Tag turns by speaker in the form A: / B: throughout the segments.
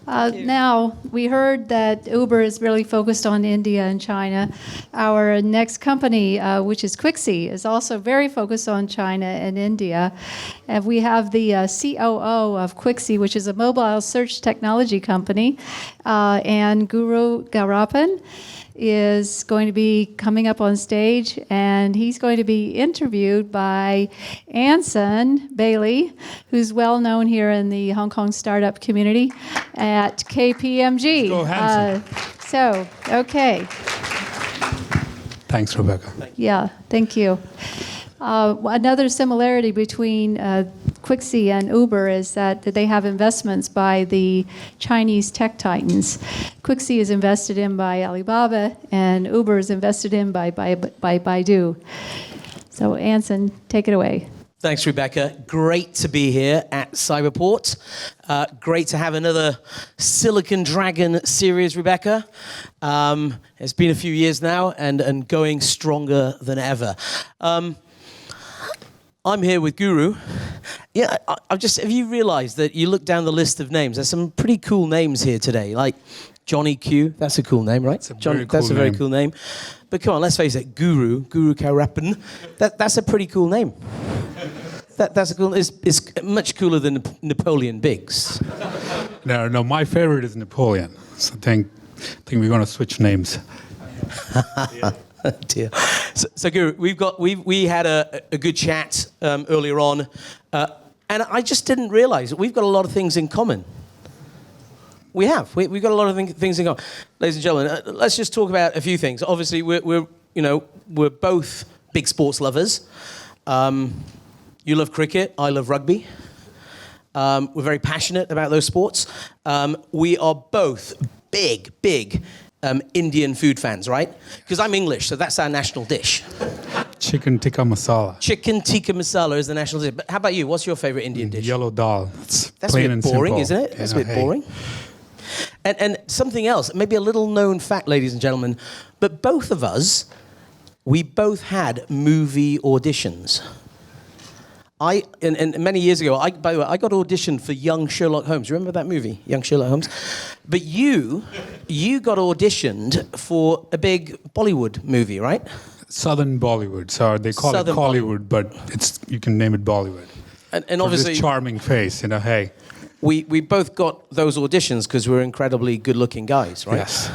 A: Now, we heard that Uber is really focused on India and China. Our next company, which is Quixey, is also very focused on China and India. And we have the COO of Quixey, which is a mobile search technology company, and Guru Gowrappan is going to be coming up on stage, and he's going to be interviewed by Anson Bailey, who's well known here in the Hong Kong startup community at KPMG.
B: Let's go, Anson.
A: Okay.
B: Thanks, Rebecca.
A: Yeah, thank you. Another similarity between Quixey and Uber is that they have investments by the Chinese tech titans. Quixey is invested in by Alibaba, and Uber is invested in by Baidu. So, Anson, take it away.
C: Thanks, Rebecca. Great to be here at Cyberport. Great to have another Silicon Dragon series, Rebecca. It's been a few years now and going stronger than ever. I'm here with Guru. Yeah, have you realized that you look down the list of names, there's some pretty cool names here today, like Johnny Q, that's a cool name, right? That's a very cool name. But come on, let's face it, Guru Gowrappan, that's a pretty cool name. That's a cool. It's much cooler than Napoleon Biggs.
B: No, my favorite is Napoleon. So I think we're going to switch names.
C: Dear. So Guru, we had a good chat earlier on, and I just didn't realize that we've got a lot of things in common. We've got a lot of things in common, ladies and gentlemen. Let's just talk about a few things. Obviously, we're both big sports lovers. You love cricket, I love rugby. We're very passionate about those sports. We are both big Indian food fans, right? Because I'm English, so that's our national dish.
B: Chicken tikka masala.
C: Chicken tikka masala is the national dish. But how about you? What's your favorite Indian dish?
B: Yellow dal.
C: That's a bit boring, isn't it? That's a bit boring. And something else, maybe a little known fact, ladies and gentlemen, but both of us, we both had movie auditions. And many years ago, by the way, I got auditioned for Young Sherlock Holmes. Remember that movie, Young Sherlock Holmes? But you got auditioned for a big Bollywood movie, right?
B: Southern Bollywood. So they call
C: Southern
B: it Collywood, but you can name it Bollywood.
C: And obviously,
B: this charming face, hey.
C: We both got those auditions because we're incredibly good-looking guys, right?
B: Yes.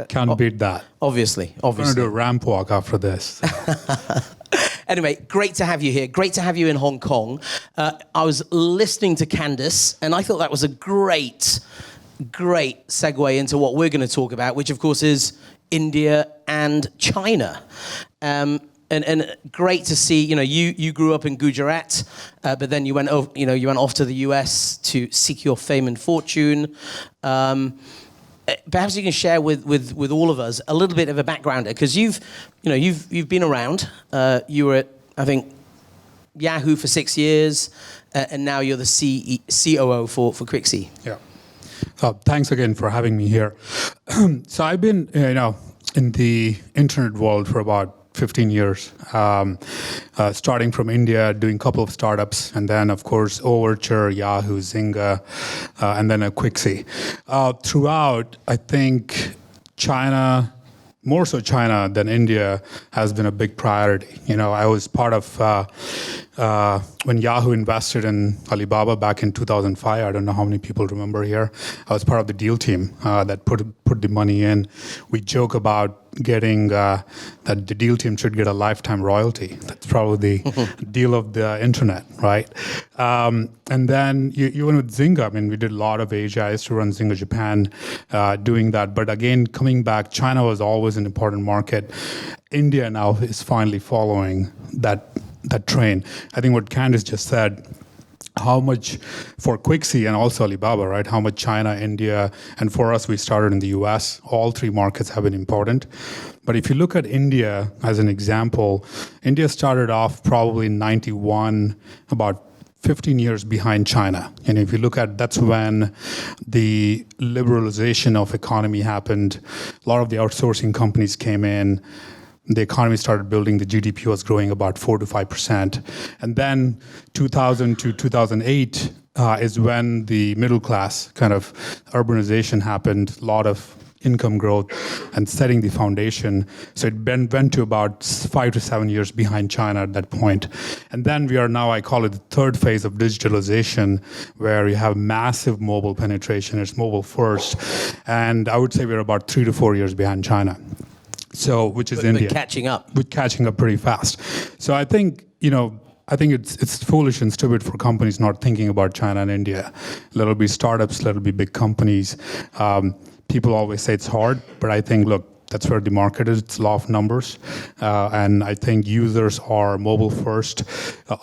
B: Can't beat that.
C: Obviously.
B: I'm going to do a ramp walk after this.
C: Anyway, great to have you here. Great to have you in Hong Kong. I was listening to Candace, and I thought that was a great segue into what we're going to talk about, which, of course, is India and China. And great to see. You grew up in Gujarat, but then you went off to the US to seek your fame and fortune. Perhaps you can share with all of us a little bit of a background, because you've been around. You were at, I think, Yahoo for 6 years, and now you're the COO for Quixey.
B: Yeah. Thanks again for having me here. So I've been, in the internet world for about 15 years, starting from India, doing a couple of startups, and then, of course, Overture, Yahoo, Zynga, and then a Quixey. Throughout, I think China, more so China than India, has been a big priority. I was part of when Yahoo invested in Alibaba back in 2005. I don't know how many people remember here. I was part of the deal team that put the money in. We joke about getting that the deal team should get a lifetime royalty. That's probably the deal of the internet, right? And then you went with Zynga. We did a lot of Asia. I used to run Zynga Japan, doing that. But again, coming back, China was always an important market. India now is finally following that train. I think what Candace just said, how much for Quixey and also Alibaba, right? How much China, India, and for us, we started in the US. All three markets have been important. But if you look at India as an example, India started off probably in 91, about 15 years behind China. And if you look at, that's when the liberalization of economy happened. A lot of the outsourcing companies came in. The economy started building. The GDP was growing about 4 to 5%. And then 2000 to 2008, is when the middle class kind of urbanization happened, a lot of income growth and setting the foundation. So it went to about 5 to 7 years behind China at that point. And then we are now, I call it the third phase of digitalization, where you have massive mobile penetration. It's mobile first. And I would say we're about 3 to 4 years behind China. So, which is India.
C: But catching up.
B: We're catching up pretty fast. So I think, it's foolish and stupid for companies not thinking about China and India. Let it be startups, let it be big companies. People always say it's hard, but I think, look, that's where the market is. It's law of numbers. And I think users are mobile first,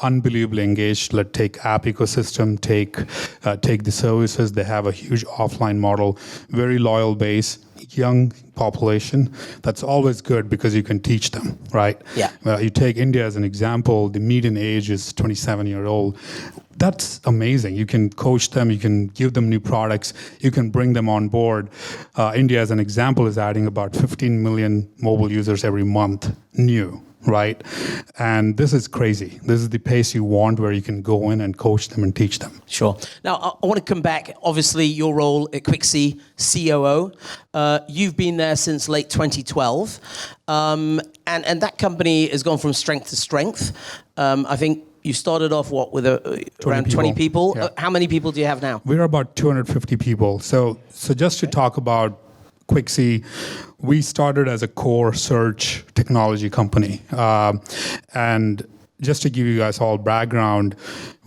B: unbelievably engaged. Let's take app ecosystem, take the services. They have a huge offline model, very loyal base, young population. That's always good because you can teach them, right?
C: Yeah.
B: You take India as an example. The median age is 27-year-old. That's amazing. You can coach them, you can give them new products, you can bring them on board. India, as an example, is adding about 15 million mobile users every month, new, right? And this is crazy. This is the pace you want, where you can go in and coach them and teach them.
C: Sure. Now, I want to come back. Obviously, your role at Quixey COO. You've been there since late 2012. And that company has gone from strength to strength. I think you started off, with around 20 people?
B: Yeah.
C: How many people do you have now?
B: We're about 250 people. So just to talk about Quixey, we started as a core search technology company. And just to give you guys all background,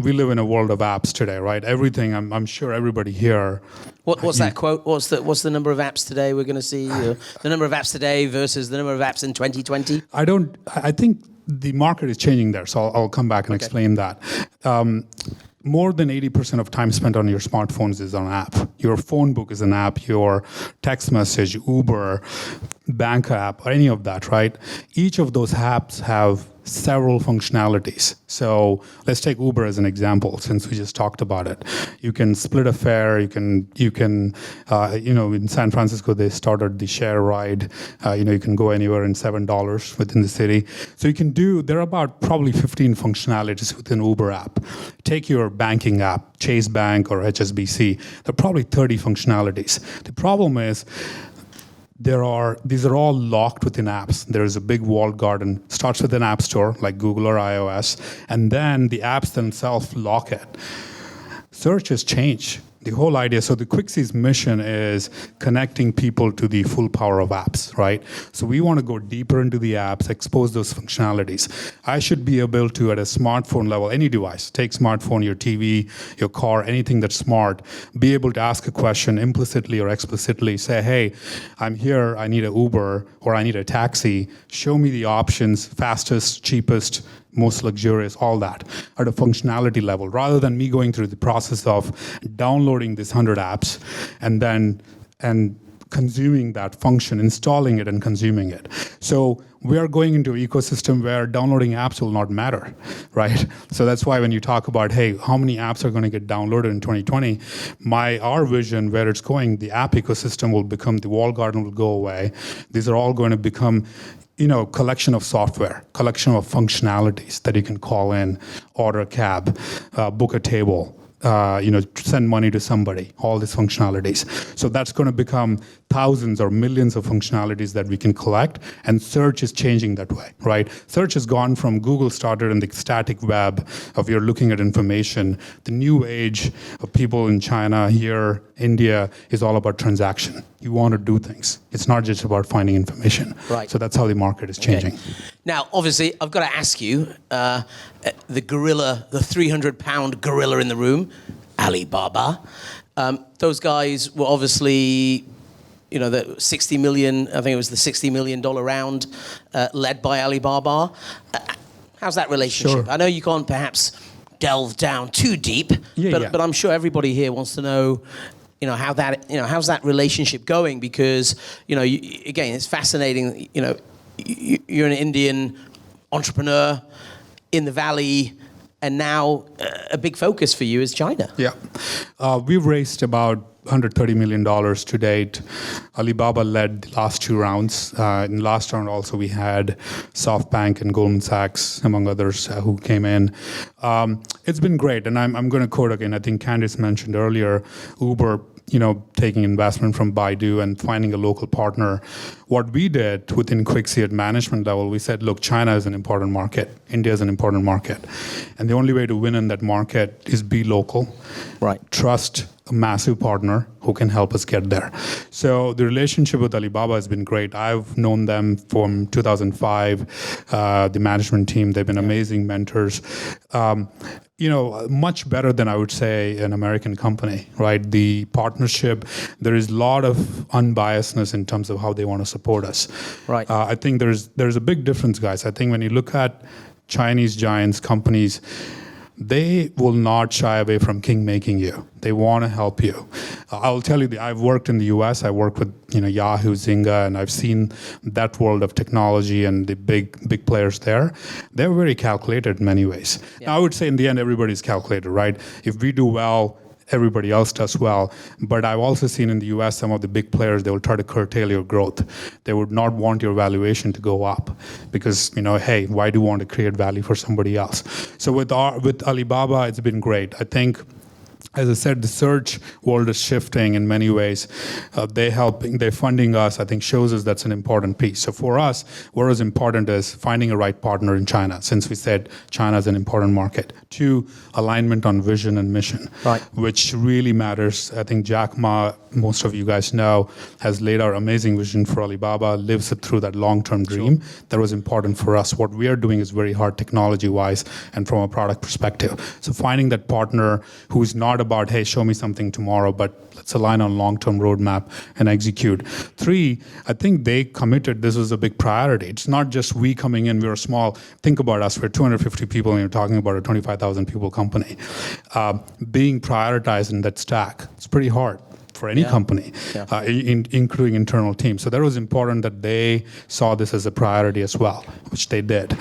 B: we live in a world of apps today, right? Everything, I'm sure everybody here.
C: What's that quote? What's the number of apps today we're going to see? The number of apps today versus the number of apps in 2020?
B: I think the market is changing there, so I'll come back and explain that. More than 80% of time spent on your smartphones is on an app. Your phone book is an app, your text message, Uber, bank app, or any of that, right? Each of those apps have several functionalities. So let's take Uber as an example, since we just talked about it. You can split a fare. You can in San Francisco they started the share ride. You can go anywhere in $7 within the city. So there are about probably 15 functionalities within Uber app. Take your banking app, Chase Bank or HSBC. There are probably 30 functionalities. The problem is, these are all locked within apps. There is a big walled garden. Starts with an app store like Google or iOS, and then the apps themselves lock it. Search has changed. The whole idea, so the Quixey's mission is connecting people to the full power of apps, right? So we want to go deeper into the apps, expose those functionalities. I should be able to, at a smartphone level, any device, take smartphone, your TV, your car, anything that's smart, be able to ask a question implicitly or explicitly, say, hey, I'm here, I need an Uber, or I need a taxi. Show me the options, fastest, cheapest, most luxurious, all that at a functionality level, rather than me going through the process of downloading these 100 apps and consuming that function, installing it and consuming it. So we are going into an ecosystem where downloading apps will not matter, right? So that's why when you talk about, hey, how many apps are going to get downloaded in 2020, our vision where it's going, the app ecosystem will become, the walled garden will go away. These are all going to become collection of software, collection of functionalities that you can call in, order a cab, book a table, send money to somebody, all these functionalities. So that's going to become thousands or millions of functionalities that we can collect, and search is changing that way, right? Search has gone from Google started in the static web of you're looking at information. The new age of people in China, here, India, is all about transaction. You want to do things. It's not just about finding information.
C: Right.
B: So that's how the market is changing.
C: Okay. Now, obviously, I've got to ask you, the gorilla, the 300-pound gorilla in the room, Alibaba. Those guys were obviously, the 60 million, I think it was the $60 million round led by Alibaba. How's that relationship?
B: Sure.
C: I know you can't perhaps delve down too deep, but I'm sure everybody here wants to know, how that, how's that relationship going? Because, again, it's fascinating. You're an Indian entrepreneur in the Valley, and now a big focus for you is China.
B: Yeah. We've raised about $130 million to date. Alibaba led the last two rounds. In the last round also we had SoftBank and Goldman Sachs, among others, who came in. It's been great, and I'm going to quote again. I think Candice mentioned earlier, Uber, taking investment from Baidu and finding a local partner. What we did within Quixey at management level, we said, look, China is an important market. India is an important market. And the only way to win in that market is be local.
C: Right.
B: Trust a massive partner who can help us get there. So the relationship with Alibaba has been great. I've known them from 2005, the management team. They've been amazing mentors. Much better than I would say an American company, right? The partnership, there is a lot of unbiasedness in terms of how they want to support us.
C: Right.
B: I think there's a big difference, guys. I think when you look at Chinese giants companies, they will not shy away from king-making you. They want to help you. I'll tell you, I've worked in the US. I worked with Yahoo, Zynga, and I've seen that world of technology and the big players there. They're very calculated in many ways.
C: Yeah.
B: Now, I would say in the end, everybody's calculated, right? If we do well, everybody else does well. But I've also seen in the US some of the big players, they will try to curtail your growth. They would not want your valuation to go up because, hey, why do you want to create value for somebody else? So with Alibaba, it's been great. I think, as I said, the search world is shifting in many ways. They're funding us, I think shows us that's an important piece. So for us, what was important is finding a right partner in China, since we said China is an important market. 2, alignment on vision and mission,
C: right,
B: which really matters. I think Jack Ma, most of you guys know, has laid out amazing vision for Alibaba, lives it through that long-term dream. Sure. That was important for us. What we are doing is very hard technology-wise and from a product perspective. So finding that partner who is not about, hey, show me something tomorrow, but let's align on long-term roadmap and execute. 3, I think they committed this was a big priority. It's not just we coming in, we're small. Think about us, we're 250 people and you're talking about a 25,000 people company. Being prioritized in that stack, it's pretty hard for any company, including internal teams. So that was important that they saw this as a priority as well, which they did.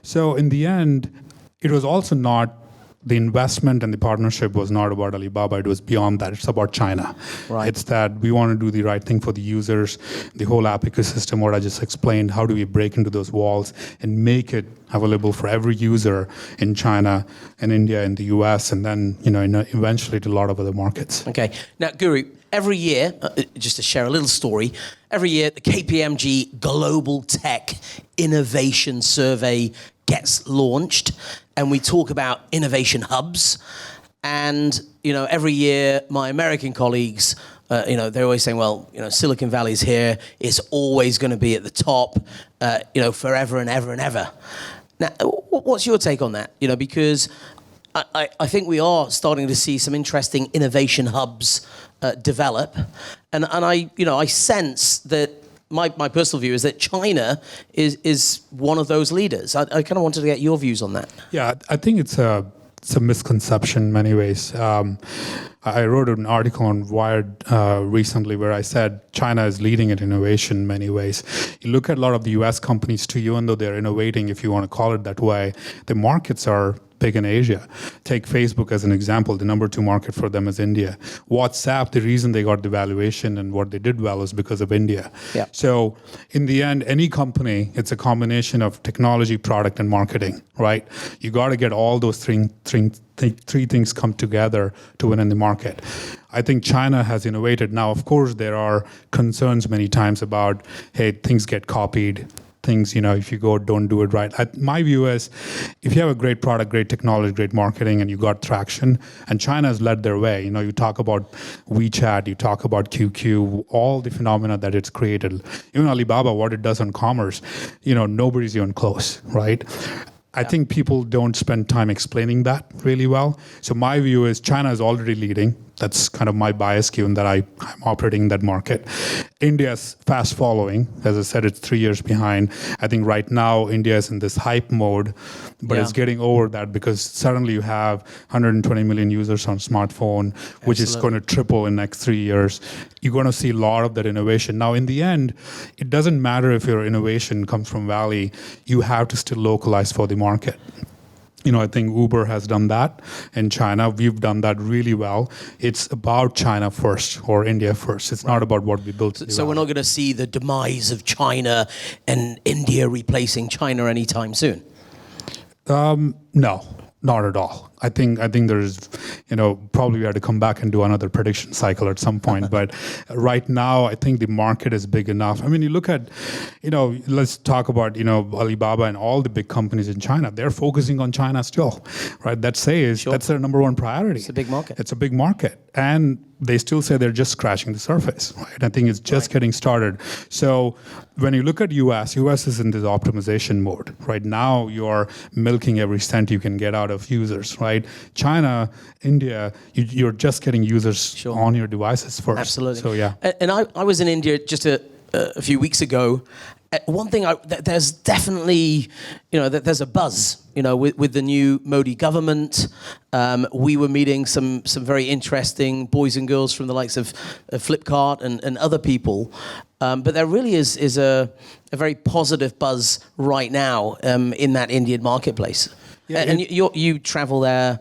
B: So in the end, it was also not, the investment and the partnership was not about Alibaba, it was beyond that. It's about China.
C: Right.
B: It's that we want to do the right thing for the users, the whole app ecosystem, what I just explained, how do we break into those walls and make it available for every user in China and India and the US, and then eventually to a lot of other markets.
C: Okay. Now, Guru, every year, just to share a little story, every year the KPMG Global Tech Innovation Survey gets launched, and we talk about innovation hubs. And every year my American colleagues, they're always saying, well, Silicon Valley's here, it's always going to be at the top, forever and ever and ever. Now, what's your take on that? Because I think we are starting to see some interesting innovation hubs develop, and I sense that my personal view is that China is one of those leaders. I kind of wanted to get your views on that.
B: Yeah, I think it's a misconception in many ways. I wrote an article on Wired recently where I said China is leading in innovation in many ways. You look at a lot of the US companies too, even though they're innovating, if you want to call it that way, the markets are big in Asia. Take Facebook as an example. The number 2 market for them is India. WhatsApp, the reason they got the valuation and what they did well is because of India.
C: Yeah.
B: So in the end, any company, it's a combination of technology, product, and marketing, right? You got to get all those three things come together to win in the market. I think China has innovated. Now, of course, there are concerns many times about, hey, things get copied. Things, if you don't do it right. My view is, if you have a great product, great technology, great marketing, and you got traction, and China has led their way. You talk about WeChat, you talk about QQ, all the phenomena that it's created. Even Alibaba, what it does on commerce, nobody's even close, right? I think people don't spend time explaining that really well. So my view is China is already leading. That's kind of my bias, given that I'm operating in that market. India's fast following. As I said, it's 3 years behind. I think right now India is in this hype mode, but it's getting over that because suddenly you have 120 million users on smartphone, which is going to triple in the next 3 years. You're going to see a lot of that innovation. Now, in the end, it doesn't matter if your innovation comes from Valley. You have to still localize for the market. I think Uber has done that in China. We've done that really well. It's about China first or India first. It's not about what we built.
C: So we're not going to see the demise of China and India replacing China anytime soon?
B: No. Not at all. I think there's, probably we have to come back and do another prediction cycle at some point. But right now, I think the market is big enough. I mean, you look at, let's talk about, Alibaba and all the big companies in China. They're focusing on China still, right? That's their number one priority.
C: It's a big market.
B: It's a big market. And they still say they're just scratching the surface, right? I think it's just getting started. So when you look at US is in this optimization mode. Right now, you're milking every cent you can get out of users, right? China, India, you're just getting users on your devices first.
C: Absolutely.
B: So, yeah.
C: And I was in India just a few weeks ago. One thing, there's definitely, there's a buzz, with the new Modi government. We were meeting some very interesting boys and girls from the likes of Flipkart and other people. But there really is a very positive buzz right now in that Indian marketplace. Yeah, and you travel there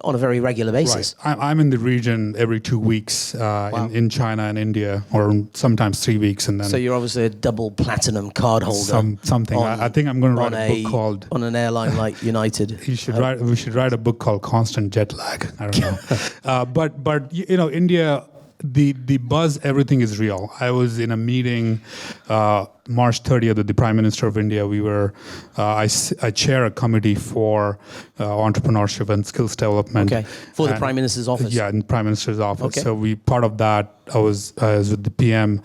C: on a very regular basis.
B: Right. I'm in the region every 2 weeks in China and India, or sometimes 3 weeks, and then.
C: So you're obviously a double platinum card holder.
B: Something. I think I'm going to write a book called.
C: On an airline like United.
B: We should write a book called Constant Jet Lag. I don't know. But India. The buzz, everything is real. I was in a meeting March 30th with the Prime Minister of India. We were, I chair a committee for entrepreneurship and skills development.
C: Okay, for the Prime Minister's office.
B: Yeah, in the Prime Minister's office.
C: Okay.
B: So part of that, I was with the PM,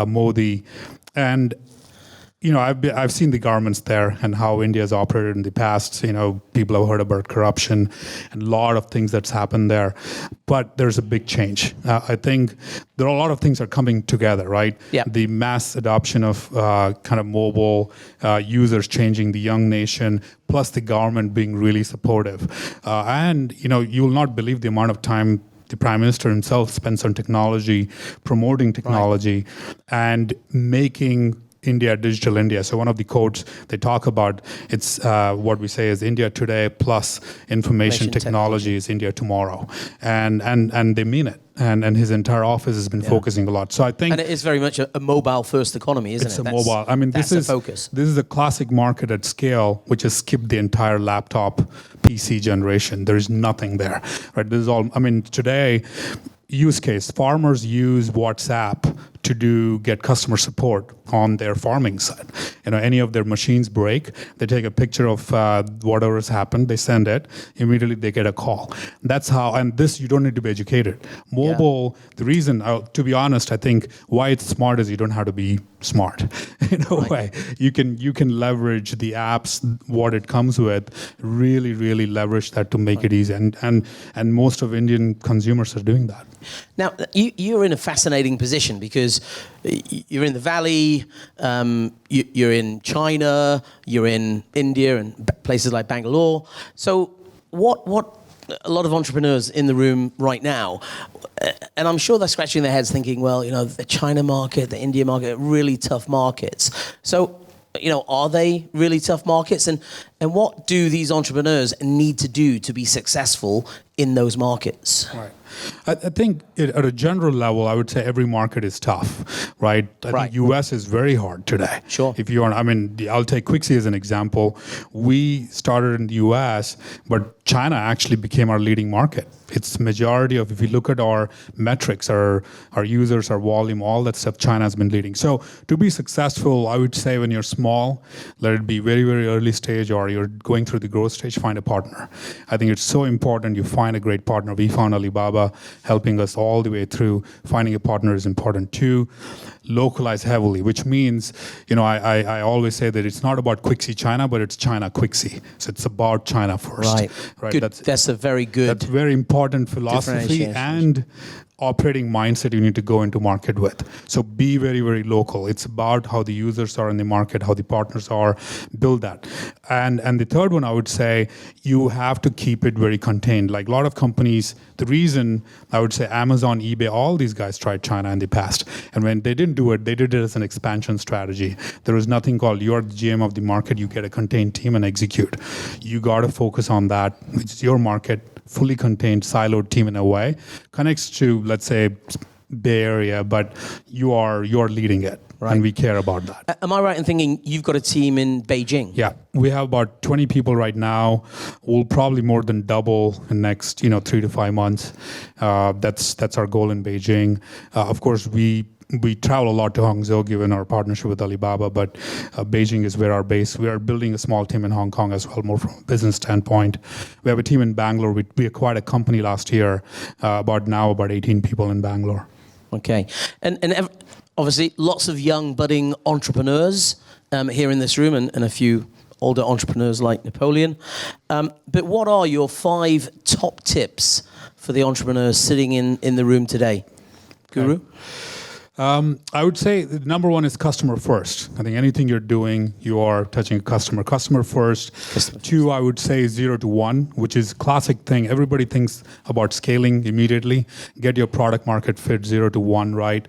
B: Modi, and I've seen the governments there and how India has operated in the past. People have heard about corruption and a lot of things that's happened there. But there's a big change. I think there are a lot of things that are coming together, right?
C: Yeah.
B: The mass adoption of kind of mobile users changing the young nation, plus the government being really supportive. And you will not believe the amount of time the Prime Minister himself spends on technology, promoting technology, and making India, digital India. So one of the quotes they talk about, it's what we say is India today plus information technology is India tomorrow. And they mean it. And his entire office has been focusing a lot. So I think...
C: And it is very much a mobile-first economy, isn't it?
B: It's a mobile. I mean, this is a classic market at scale, which has skipped the entire laptop PC generation. There's nothing there, right? This is all... I mean, today, use case, farmers use WhatsApp to get customer support on their farming side. Any of their machines break, they take a picture of whatever has happened, they send it, immediately they get a call. That's how, and this, you don't need to be educated. Mobile, the reason, to be honest, I think why it's smart is you don't have to be smart in a way. You can leverage the apps, what it comes with, really leverage that to make it easy. And most of Indian consumers are doing that.
C: Now, you're in a fascinating position because you're in the Valley, you're in China, you're in India and places like Bangalore. So what a lot of entrepreneurs in the room right now, and I'm sure they're scratching their heads thinking, well, the China market, the India market, really tough markets. So, are they really tough markets? And what do these entrepreneurs need to do to be successful in those markets?
B: Right. I think at a general level, I would say every market is tough, right? I think US is very hard today.
C: Sure.
B: If you are, I'll take Quixey as an example. We started in the US, but China actually became our leading market. It's majority of, if you look at our metrics, our users, our volume, all that stuff, China has been leading. So to be successful, I would say when you're small, let it be very, very early stage or you're going through the growth stage, find a partner. I think it's so important you find a great partner. We found Alibaba helping us all the way through. Finding a partner is important too. Localize heavily, which means, I always say that it's not about Quixey China, but it's China Quixey. So it's about China first.
C: Right. Good. That's a very good.
B: That's very important philosophy and operating mindset you need to go into market with. So be very, very local. It's about how the users are in the market, how the partners are, build that. And the third one, I would say, you have to keep it very contained. Like a lot of companies, the reason I would say Amazon, eBay, all these guys tried China in the past. And when they didn't do it, they did it as an expansion strategy. There was nothing called you're the GM of the market, you get a contained team and execute. You got to focus on that. It's your market, fully contained, siloed team in a way. Connects to, let's say, Bay Area, but you're leading it.
C: Right.
B: and we care about that.
C: Am I right in thinking you've got a team in Beijing?
B: Yeah, we have about 20 people right now. We'll probably more than double in next 3 to 5 months. That's our goal in Beijing. Of course, we travel a lot to Hangzhou given our partnership with Alibaba, but Beijing is where our base. We are building a small team in Hong Kong as well, more from a business standpoint. We have a team in Bangalore. We acquired a company last year, about 18 people in Bangalore.
C: Okay. And obviously, lots of young, budding entrepreneurs here in this room, and a few older entrepreneurs like Napoleon. But what are your 5 top tips for the entrepreneurs sitting in the room today? Guru?
B: I would say number 1 is customer first. I think anything you're doing, you are touching a customer. Customer first. 2, I would say 0 to 1, which is classic thing. Everybody thinks about scaling immediately. Get your product market fit 0 to 1 right.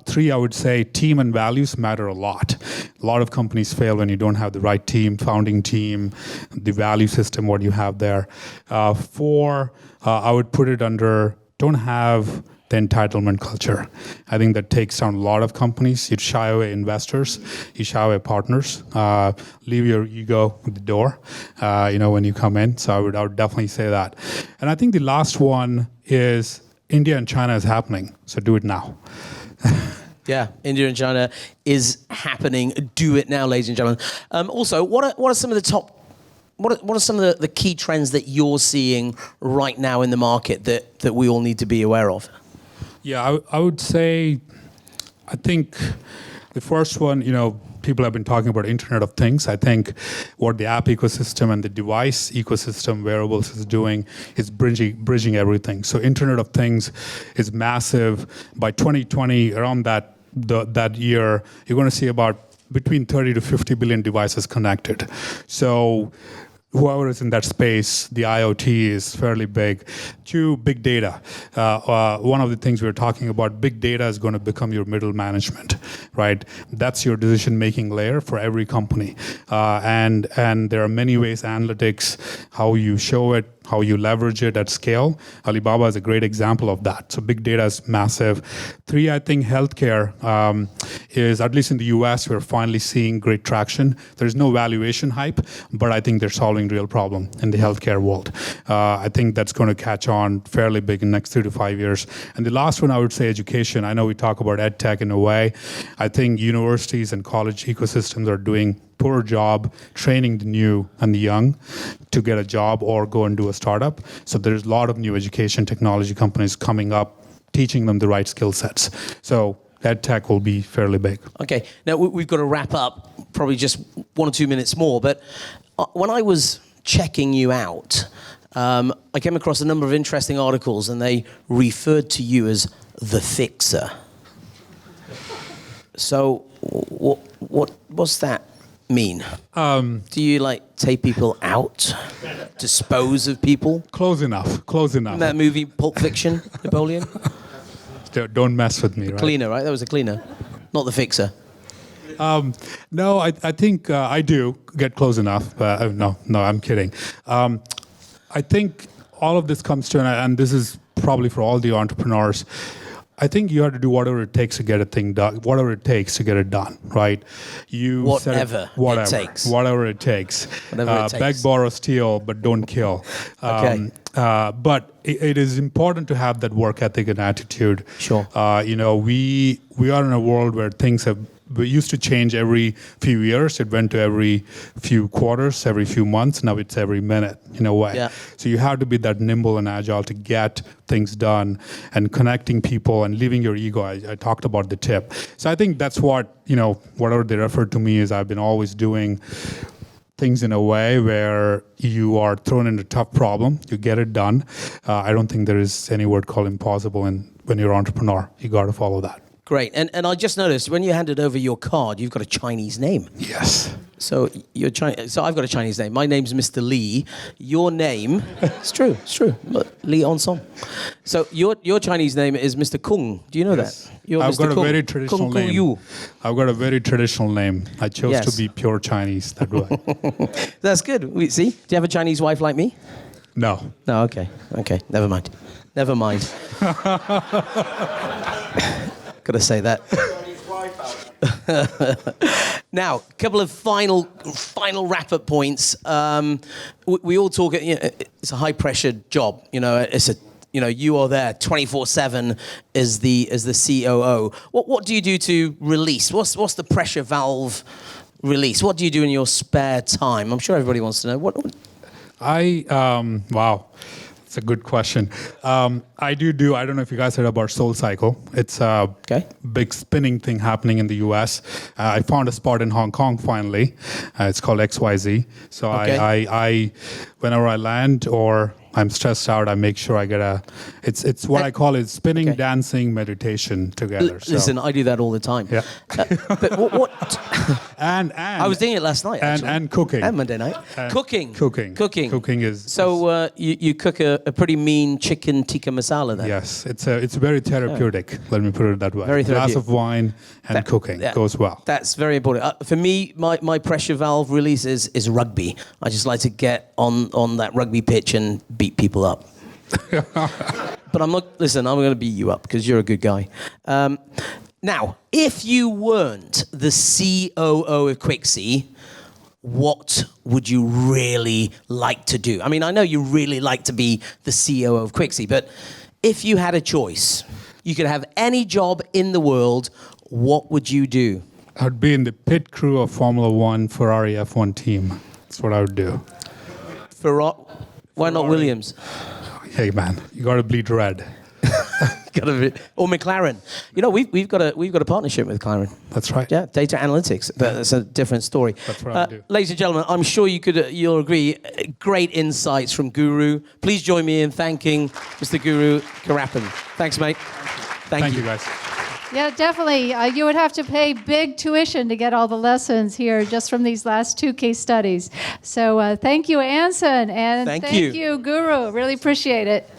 B: 3, I would say team and values matter a lot. A lot of companies fail when you don't have the right team, founding team, the value system, what you have there. 4, I would put it under don't have the entitlement culture. I think that takes down a lot of companies. You shy away investors, you shy away partners. Leave your ego at the door, when you come in. So I would definitely say that. And I think the last one is India and China is happening. So do it now.
C: Yeah, India and China is happening. Do it now, ladies and gentlemen. Also, what are some of the top? What are some of the key trends that you're seeing right now in the market that we all need to be aware of?
B: Yeah, I would say, I think the first one, people have been talking about Internet of Things. I think what the app ecosystem and the device ecosystem, wearables, is doing is bridging everything. So Internet of Things is massive. By 2020, around that year, you're going to see about between 30 to 50 billion devices connected. So whoever is in that space, the IoT is fairly big. 2, big data. One of the things we were talking about, big data is going to become your middle management, right? That's your decision-making layer for every company. And there are many ways, analytics, how you show it, how you leverage it at scale. Alibaba is a great example of that. So big data is massive. 3, I think healthcare is, at least in the US, we're finally seeing great traction. There's no valuation hype, but I think they're solving real problem in the healthcare world. I think that's going to catch on fairly big in the next 3 to 5 years. And the last one, I would say education. I know we talk about ed tech in a way. I think universities and college ecosystems are doing poor job training the new and the young to get a job or go and do a startup. So there's a lot of new education technology companies coming up, teaching them the right skill sets. So ed tech will be fairly big.
C: Okay, now we've got to wrap up, probably just 1 or 2 minutes more, but when I was checking you out, I came across a number of interesting articles and they referred to you as the fixer. So what's that mean? Do you take people out, dispose of people?
B: Close enough.
C: In that movie Pulp Fiction, Napoleon?
B: Don't mess with me, right?
C: Cleaner, right? That was the cleaner, not the fixer.
B: No, I think I do get close enough. No, I'm kidding. I think all of this comes to, and this is probably for all the entrepreneurs, I think you have to do whatever it takes to get a thing done, whatever it takes to get it done, right?
C: Whatever it takes.
B: Whatever it takes. Beg, borrow, steal, but don't kill.
C: Okay.
B: But it is important to have that work ethic and attitude.
C: Sure.
B: We are in a world where things we used to change every few years. It went to every few quarters, every few months. Now it's every minute in a way.
C: Yeah.
B: So you have to be that nimble and agile to get things done and connecting people and leaving your ego. I talked about the tip. So I think that's what, whatever they refer to me as, I've been always doing things in a way where you are thrown into a tough problem, you get it done. I don't think there is any word called impossible when you're an entrepreneur. You got to follow that.
C: Great. And I just noticed when you handed over your card, you've got a Chinese name.
B: Yes.
C: So So I've got a Chinese name. My name's Mr. Lee. Your name, it's true. Lee Anson. So your Chinese name is Mr. Kung. Do you know that? You're
B: I've
C: Mr.
B: got
C: Kung.
B: a very traditional
C: Kung
B: name.
C: Yu.
B: I've got a very traditional name. I chose to be pure Chinese that way.
C: That's good. See? Do you have a Chinese wife like me?
B: No.
C: No, okay. Never mind. Gotta say that. Now, a couple of final wrap-up points. We all talk. It's a high-pressure job. You are there 24/7 as the COO. What do you do to release? What's the pressure valve release? What do you do in your spare time? I'm sure everybody wants to know. Wow,
B: it's a good question. I don't know if you guys heard about Soul Cycle. It's a big spinning thing happening in the US. I found a spot in Hong Kong finally. It's called XYZ. So I whenever I land or I'm stressed out, I make sure I get it's what I call spinning, dancing, meditation together.
C: Listen, I do that all the time.
B: Yeah.
C: But what?
B: and
C: I was doing it last night, actually.
B: And cooking.
C: And Monday night. Cooking.
B: Cooking is...
C: So you cook a pretty mean chicken tikka masala then?
B: Yes, it's very therapeutic, let me put it that way.
C: Very therapeutic.
B: A glass of wine and cooking goes well.
C: That's very important. For me, my pressure valve release is rugby. I just like to get on that rugby pitch and beat people up. But I'm going to beat you up because you're a good guy. Now, if you weren't the COO of Quixey, what would you really like to do? I mean, I know you really like to be the COO of Quixey, but if you had a choice, you could have any job in the world, what would you do?
B: I'd be in the pit crew of Formula One Ferrari F1 team. That's what I would do.
C: Why not Williams?
B: Hey man, you got to bleed red.
C: Or McLaren. We've got a partnership with McLaren.
B: That's right.
C: Yeah, data analytics. But that's a different story.
B: That's what I do.
C: Ladies and gentlemen, I'm sure you'll agree. Great insights from Guru. Please join me in thanking Mr. Guru Gowrappan. Thanks, mate.
B: Thank you, guys.
A: Yeah, definitely. You would have to pay big tuition to get all the lessons here just from these last 2 case studies. So thank you, Anson, and
C: thank
A: you, Guru. Really appreciate it.